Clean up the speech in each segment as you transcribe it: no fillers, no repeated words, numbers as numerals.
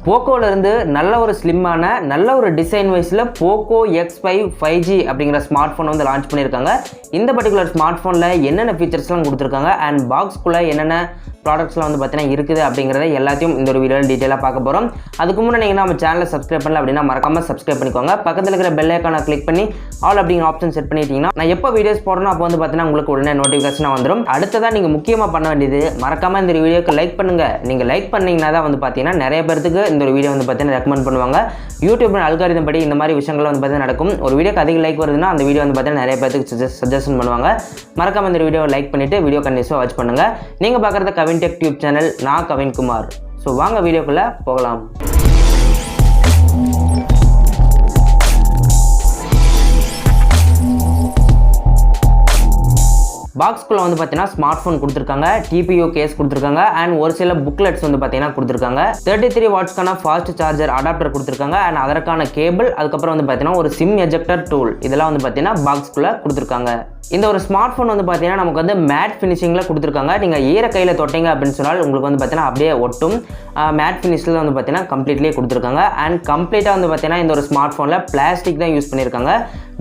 போக்கோல இருந்து நல்ல ஒரு ஸ்லிம்மான நல்ல ஒரு டிசைன் வைஸில் போக்கோ X5 5G அப்படிங்கிற ஸ்மார்ட் ஃபோன் வந்து லான்ச் பண்ணியிருக்காங்க. இந்த பர்டிகுலர் ஸ்மார்ட் ஃபோனில் என்னென்ன ஃபீச்சர்ஸ்லாம் கொடுத்துருக்காங்க அண்ட் பாக்ஸ்குள்ளே என்னென்ன ப்ராடக்ட்ஸ்லாம் வந்து பார்த்தீங்கன்னா இருக்குது அப்படிங்கிறத எல்லாத்தையும் இந்த ஒரு வீடியோவில் டீட்டெயிலாக பார்க்க போகிறோம். அதுக்கு முன்னாடி நீங்கள் நம்ம சேனலை சப்ஸ்கிரைப் பண்ணல அப்படின்னா மறக்காமல் சப்ஸ்கிரைப் பண்ணிக்கோங்க. பக்கத்தில் இருக்கிற பெல் ஐக்கானை கிளிக் பண்ணி ஆல் அப்படிங்கிற ஆப்ஷன் செட் பண்ணிட்டீங்கன்னா நான் எப்போ வீடியோஸ் போடுறேன் அப்போ வந்து பார்த்தீங்கன்னா உங்களுக்கு உடனே நோட்டிஃபிகேஷனாக வந்துடும். அடுத்ததாக நீங்கள் முக்கியமாக பண்ண வேண்டியது மறக்காமல் இந்த வீடியோக்கு லைக் பண்ணுங்கள். நீங்கள் லைக் பண்ணிங்கன்னா தான் வந்து பார்த்தீங்கன்னா நிறைய பேருக்கு இந்த ஒரு வீடியோ வந்து பார்த்தீங்கன்னா ரெக்கமெண்ட் பண்ணுவாங்க. யூடியூப் அல்காரிதம் படி இந்த மாதிரி விஷயங்கள் வந்து பார்த்தீங்கன்னா நடக்கும். ஒரு வீடியோக்கு அதிக லைக் வருதுன்னா அந்த வீடியோ வந்து பார்த்தீங்கன்னா நிறைய பேருக்கு சஜஷன் பண்ணுவாங்க. மறக்காமல் இந்த வீடியோவை லைக் பண்ணிவிட்டு வீடியோ கண்டினியூஸாக வாட்ச் பண்ணுங்கள். நீங்கள் பார்க்குறது கவின் டெக் டியூப் சேனல். நான் கவின்குமார். ஸோ வாங்க வீடியோக்குள்ளே போகலாம். பாக்ஸ்குள்ளே வந்து பார்த்தீங்கன்னா ஸ்மார்ட் ஃபோன் கொடுத்துருக்காங்க, டிபியூ கேஸ் கொடுத்துருக்காங்க அண்ட் ஒரு சில புக்லெட்ஸ் வந்து பார்த்தீங்கன்னா கொடுத்துருக்காங்க. 33 வாட்ஸ்க்கான ஃபாஸ்ட் சார்ஜர் அடாப்டர் கொடுத்துருக்காங்க அண்ட் அதற்கான கேபிள், அதுக்கப்புறம் வந்து பார்த்தீங்கன்னா ஒரு சிம் எஜெக்டர் டூல், இதெல்லாம் வந்து பார்த்தீங்கன்னா பாக்ஸ்குள்ளே கொடுத்துருக்காங்க. இந்த ஒரு ஸ்மார்ட் ஃபோன் வந்து பார்த்தீங்கன்னா நமக்கு வந்து மேட் ஃபினிஷிங்கில் கொடுத்துருக்காங்க. நீங்கள் ஈர கையில் தொட்டிங்க அப்படின்னு சொன்னால் உங்களுக்கு வந்து பார்த்தீங்கன்னா அப்படியே ஒட்டும். மேட் ஃபினிஷில் வந்து பார்த்தீங்கன்னா கம்ப்ளீட்லேயே கொடுத்துருக்காங்க அண்ட் கம்ப்ளீட்டாக வந்து பார்த்தீங்கன்னா இந்த ஒரு ஸ்மார்ட் ஃபோனில் பிளாஸ்டிக் தான் யூஸ் பண்ணியிருக்காங்க.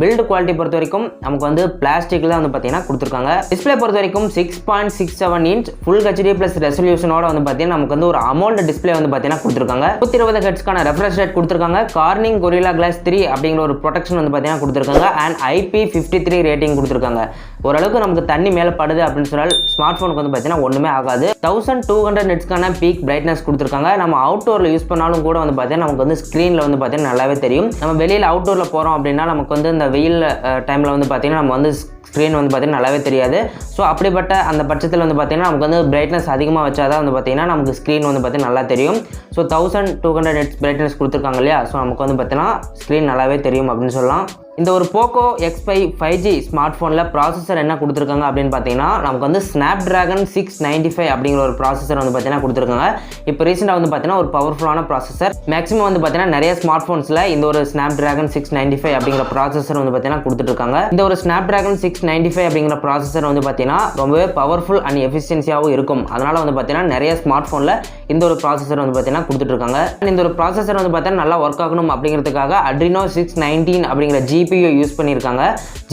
பில்டு குவாலிட்டி பொறுத்த வரைக்கும் நமக்கு வந்து பிளாஸ்டிக் தான் வந்து பார்த்தீங்கன்னா கொடுத்துருக்காங்க. டிஸ்பிளே பொறுத்த வரைக்கும் 6.67 இன்ச் ஃபுல் HD ப்ளஸ் ரெசல்யூஷனோட வந்து பார்த்தீங்கன்னா நமக்கு வந்து ஒரு அமௌண்ட் டிஸ்பிளே வந்து பார்த்தீங்கன்னா கொடுத்துருக்காங்க. 120 ஹெர்ட்ஸ்க்கான ரெஃப்ரெஷ் ரேட் கொடுத்துருக்காங்க. கார்னிங் கொரில்லா கிளாஸ் 3 அப்படிங்கிற ஒரு ப்ரொடெக்ஷன் வந்து பார்த்தீங்கன்னா கொடுத்துருக்காங்க அண்ட் IP53 ரேட்டிங் கொடுத்துருக்காங்க. ஓரளவுக்கு நமக்கு தண்ணி மேலே படுது அப்படின்னு சொன்னால் ஸ்மார்ட் ஃபோனுக்கு வந்து பார்த்தீங்கன்னா ஒன்றுமே ஆகாது. 1200 நிட்ஸ்க்கான பீக் பிரைட்னஸ் கொடுத்துருக்காங்க. நம்ம அவுட்டோரில் யூஸ் பண்ணாலும் கூட வந்து பார்த்தீங்கன்னா நமக்கு வந்து ஸ்க்ரீனில் வந்து பார்த்தீங்கன்னா நல்லாவே தெரியும். நம்ம வெளியில் அவுட்டோரில் போகிறோம் அப்படின்னா நமக்கு வந்து இந்த வெயில் டைமில் வந்து பார்த்தீங்கன்னா நம்ம வந்து ஸ்க்ரீன் வந்து பார்த்தீங்கன்னா நல்லாவே தெரியாது. ஸோ அப்படிப்பட்ட அந்த பட்சத்தில் வந்து பார்த்தீங்கன்னா நமக்கு வந்து பிரைட்னஸ் அதிகமாக வச்சா தான் வந்து பார்த்தீங்கன்னா நமக்கு ஸ்க்ரீன் வந்து பார்த்தீங்கன்னா நல்லா தெரியும். ஸோ 1200 நிட்ஸ் பிரைட்னஸ் கொடுத்துருக்காங்க இல்லையா, ஸோ நமக்கு வந்து பார்த்தீங்கன்னா ஸ்க்ரீன் நல்லாவே தெரியும் அப்படின்னு சொல்லலாம். இந்த ஒரு போக்கோ X5 5G ஸ்மார்ட் ஃபோனில் ப்ராசஸர் என்ன கொடுத்துருக்காங்க அப்படின்னு பார்த்தீங்கன்னா நமக்கு வந்து Snapdragon 695 அப்படிங்கிற ஒரு ப்ராசஸர் வந்து பார்த்தீங்கன்னா கொடுத்துருக்காங்க. இப்போ ரீசெண்டாக வந்து பார்த்தீங்கன்னா ஒரு பவர்ஃபுல்லான ப்ராசஸர். மேக்ஸிமம் வந்து பார்த்தீங்கன்னா நிறைய ஸ்மார்ட் ஃபோன்ஸில் இந்த ஒரு Snapdragon 695 அப்படிங்கிற ப்ராசஸர் வந்து பார்த்தீங்கன்னா கொடுத்துட்ருக்காங்க. இந்த ஒரு Snapdragon 695 அப்படிங்கிற ப்ராசஸர் வந்து பார்த்தீங்கன்னா ரொம்பவே பவர்ஃபுல் அண்ட் எஃபிஷியன்சியாகவும் இருக்கும். அதனால் வந்து பார்த்தீங்கன்னா நிறைய ஸ்மார்ட் ஃபோனில் இந்த ஒரு ப்ராசஸர் வந்து பார்த்தீங்கன்னா கொடுத்துட்ருக்காங்க. இந்த ஒரு ப்ராசஸர் வந்து பார்த்தீங்கன்னா நல்லா ஒர்க் ஆகணும் அப்படிங்கிறதுக்காக Adreno 619 அப்படிங்கிற GPU யூஸ் பண்ணியிருக்காங்க.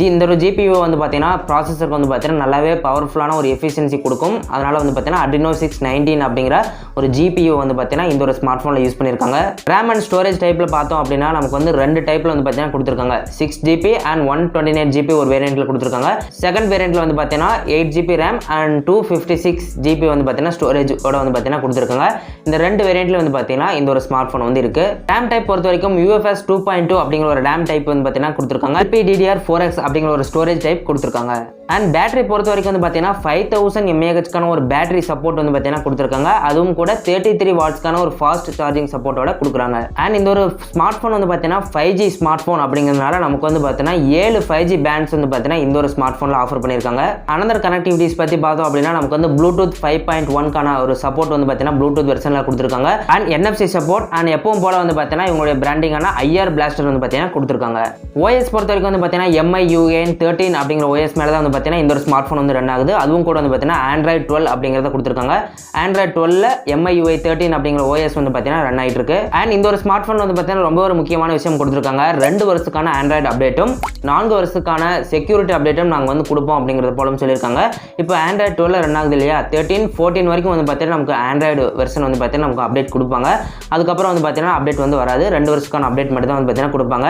இந்த ஒரு GPU வந்து பார்த்தீங்கன்னா ப்ராசஸருக்கு வந்து பார்த்தீங்கன்னா நல்லாவே பவர்ஃபுல்லான ஒரு எஃபிஷியன்சி கொடுக்கும். அதனால் வந்து பார்த்தீங்கன்னா Adreno 619 அப்படிங்கிற ஒரு GPU வந்து பார்த்தீங்கன்னா இந்த ஒரு ஸ்மார்ட் ஃபோனில் யூஸ் பண்ணியிருக்காங்க. ரேம் அண்ட் ஸ்டோரேஜ் டைப்பில் பார்த்தோம் அப்படின்னா நமக்கு வந்து 2 டைப்பில் வந்து பார்த்தீங்கன்னா கொடுத்துருக்காங்க. 6GB அண்ட் 128GB ஒரு வேரியண்ட்டில் கொடுத்துருக்காங்க. செகண்ட் வேரியண்ட்டில் வந்து பார்த்தீங்கன்னா 8GB ரேம் அண்ட் 256GB வந்து பார்த்தீங்கன்னா ஸ்டோரேஜோட வந்து பார்த்தீங்கன்னா கொடுத்துருக்காங்க. இந்த 2 வேரியண்ட்டில் வந்து பார்த்தீங்கன்னா இந்த ஒரு ஸ்மார்ட் ஃபோன் வந்து இருக்குது. ரேம் டைப் பொறுத்த வரைக்கும் UFS 2.2 அப்படிங்கிற ஒரு ரேம் டைப் வந்து பார்த்தீங்கன்னா கொடுத்துருக்காங்க. LPDDR4X அப்படிங்கிற ஒரு ஸ்டோரேஜ் டைப் கொடுத்துருக்காங்க. அண்ட் பேட்டரி பொறுத்த வரைக்கும் வந்து பார்த்தீங்கன்னா 5000 mAhக்கான ஒரு பேட்டரி சப்போர்ட் வந்து பார்த்தீங்கன்னா கொடுத்துருக்காங்க. அதுவும் கூட 33 வாட்ஸ்க்கான ஒரு ஃபாஸ்ட் சார்ஜிங் சப்போர்ட்டோட கொடுக்குறாங்க. அண்ட் இந்த ஒரு ஸ்மார்ட் ஃபோன் வந்து பார்த்தீங்கன்னா 5G ஸ்மார்ட் ஃபோன் அப்படிங்கிறதுனால நமக்கு வந்து பார்த்தீங்கன்னா 7 5G பேண்ட்ஸ் வந்து பார்த்தீங்கன்னா இந்த ஒரு ஸ்மார்ட் ஃபோனில் ஆஃபர் பண்ணியிருக்காங்க. அனதர் கனெக்டிவிட்டிஸ் பற்றி பார்த்தோம் அப்படின்னா நமக்கு வந்து ப்ளூடூத் 5.1க்கான ஒரு சப்போர்ட் வந்து பார்த்தீங்கன்னா ப்ளூடூத் வெர்ஷனில் கொடுத்துருக்காங்க. அண்ட் NFC சப்போர்ட் அண்ட் எப்பவும் போல வந்து பார்த்தீங்கன்னா இவங்களுடைய பிராண்டிங்கான IR பிளாஸ்டர் வந்து பார்த்தீங்கன்னா கொடுத்துருக்காங்க. OS பொறுத்த வரைக்கும் வந்து பார்த்தீங்கன்னா MIUI 13 அப்படிங்கிற OS மேலே தான் வந்து பார்த்தீங்கன்னா இந்த ஒரு ஸ்மார்ட் ஃபோன் வந்து ரன் ஆகுது. அதுவும் கூட வந்து பார்த்தீங்கன்னா Android 12 அப்படிங்கிறத கொடுத்துருக்காங்க. Android 12ல MIUI 13 அப்படிங்கிற OS வந்து பார்த்தீங்கன்னா ரன் ஆகிட்டு இருக்கு. அண்ட் இந்த ஒரு ஸ்மார்ட் ஃபோன் வந்து பார்த்தீங்கன்னா ரொம்ப ஒரு முக்கியமான விஷயம் கொடுத்துருக்காங்க. 2 வருஷத்துக்கான Android அப்டேட்டும் 4 வருஷத்துக்கான செக்யூரிட்டி அப்டேட்டும் நாங்கள் வந்து கொடுப்போம் அப்படிங்கிறது போலும் சொல்லியிருக்காங்க. இப்போ Android 12 ரன் ஆகுது இல்லையா, 13, 14 வரைக்கும் வந்து பார்த்தீங்கன்னா நமக்கு Android வெர்ஷன் வந்து பார்த்தீங்கன்னா நமக்கு அப்டேட் கொடுப்பாங்க. அதுக்கப்புறம் வந்து பார்த்தீங்கன்னா அப்டேட் வந்து வராது. 2 வருஷத்துக்கான அப்டேட் மட்டும் தான் வந்து பார்த்தீங்கன்னா கொடுப்பாங்க.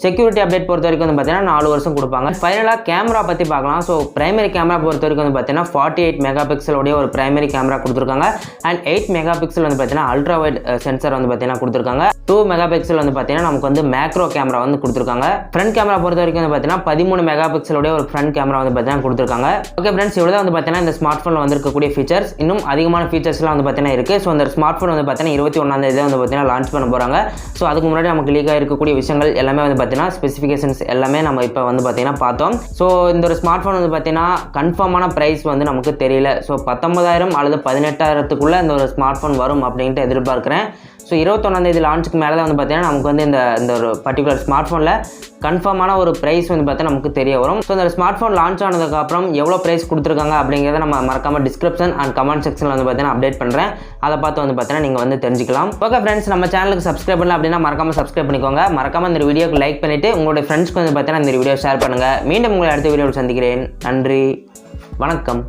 செக்யூரிட்டி அப்டேட் பொறுத்த வரைக்கும் வந்து பார்த்தீங்கன்னா 4 வருஷம் கொடுப்பாங்க. ஃபைனலாக கேமரா பற்றி பார்க்கலாம். ஸோ பிரைமரி கேமரா பொறுத்த வரைக்கும் வந்து பார்த்தீங்கன்னா 48 மெகாபிக்சலோடைய ஒரு பிரைமரி கேமரா கொடுத்துருக்காங்க. அண்ட் 8 மெகாபிக்சல் வந்து பார்த்தீங்கன்னா அல்ட்ரா வைட் சென்சர் வந்து பார்த்தீங்கன்னா கொடுத்துருக்காங்க. 2 மெகாபிக்சல் வந்து பார்த்தீங்கன்னா நமக்கு வந்து மேக்ரோ கேமரா வந்து கொடுத்துருக்காங்க. ஃப்ரண்ட் கேமரா பொறுத்த வரைக்கும் வந்து பார்த்தீங்கன்னா 13 மெகாபிக்சலோடைய ஒரு ஃப்ரண்ட் கேமரா வந்து பார்த்தீங்கன்னா கொடுத்துருக்காங்க. ஓகே ஃப்ரெண்ட்ஸ், இவ்வளோ வந்து பார்த்தீங்கன்னா இந்த ஸ்மார்ட் ஃபோனில் வந்திருக்கக்கூடிய ஃபீச்சர்ஸ். இன்னும் அதிகமான ஃபீச்சர்ஸ்லாம் வந்து பார்த்தீங்கன்னா இருக்குது. ஸோ அந்த ஸ்மார்ட் ஃபோன் வந்து பார்த்தீங்கன்னா 21ஆம் தேதி வந்து பார்த்தீங்கன்னா லான்ச் பண்ண போகிறாங்க. ஸோ அதுக்கு முன்னாடி நமக்கு லீக்காக இருக்கக்கூடிய விஷயங்கள் எல்லாமே வந்து பார்த்தீங்கன்னா ஸ்பெசிஃபிகேஷன்ஸ் எல்லாமே நம்ம இப்போ வந்து பார்த்தீங்கன்னா பார்த்தோம். ஸோ இந்த ஒரு ஸ்மார்ட் ஃபோன் வந்து வந்து பார்த்தீங்கன்னா கன்ஃபார்மான ப்ரைஸ் வந்து நமக்கு தெரியல. ஸோ 19,000 அல்லது 18,000க்குள்ளே இந்த ஒரு ஸ்மார்ட் ஃபோன் வரும் அப்படின்ட்டு எதிர்பார்க்குறேன். ஸோ 21ஆம் லான்ச்சுக்கு மேலே தான் வந்து பார்த்தீங்கன்னா நமக்கு வந்து இந்த ஒரு பர்டிகுலர் ஸ்மார்ட் ஃபோனில் கன்ஃபார்மான ஒரு ப்ரைஸ் வந்து பார்த்தா நமக்கு தெரிய வரும். ஸோ இந்த ஸ்மார்ட் ஃபோன் லான்ச் ஆனதுக்கப்புறம் எவ்வளோ ப்ரைஸ் கொடுத்துருக்காங்க அப்படிங்கிறத நம்ம மறக்காமல் டிஸ்கிரிப்ஷன் அண்ட் கமெண்ட் செக்ஷனில் வந்து பார்த்தீங்கன்னா அப்டேட் பண்ணுறேன். அதை பார்த்து வந்து பார்த்தீங்கன்னா நீங்கள் வந்து தெரிஞ்சுக்கலாம். ஓகே ஃப்ரெண்ட்ஸ், நம்ம சேனலுக்கு சப்ஸ்கிரைப் பண்ணல அப்படின்னா மறக்காமல் சப்ஸ்கிரைப் பண்ணிக்கோங்க. மறக்காமல் இந்த வீடியோக்கு லைக் பண்ணிவிட்டு உங்களுடைய ஃப்ரெண்ட்ஸ்க்கு வந்து பார்த்தீங்கன்னா இந்த வீடியோ ஷேர் பண்ணுங்கள். மீண்டும் உங்களை அடுத்த வீடியோவில் சந்திக்கிறேன். நன்றி, வணக்கம்.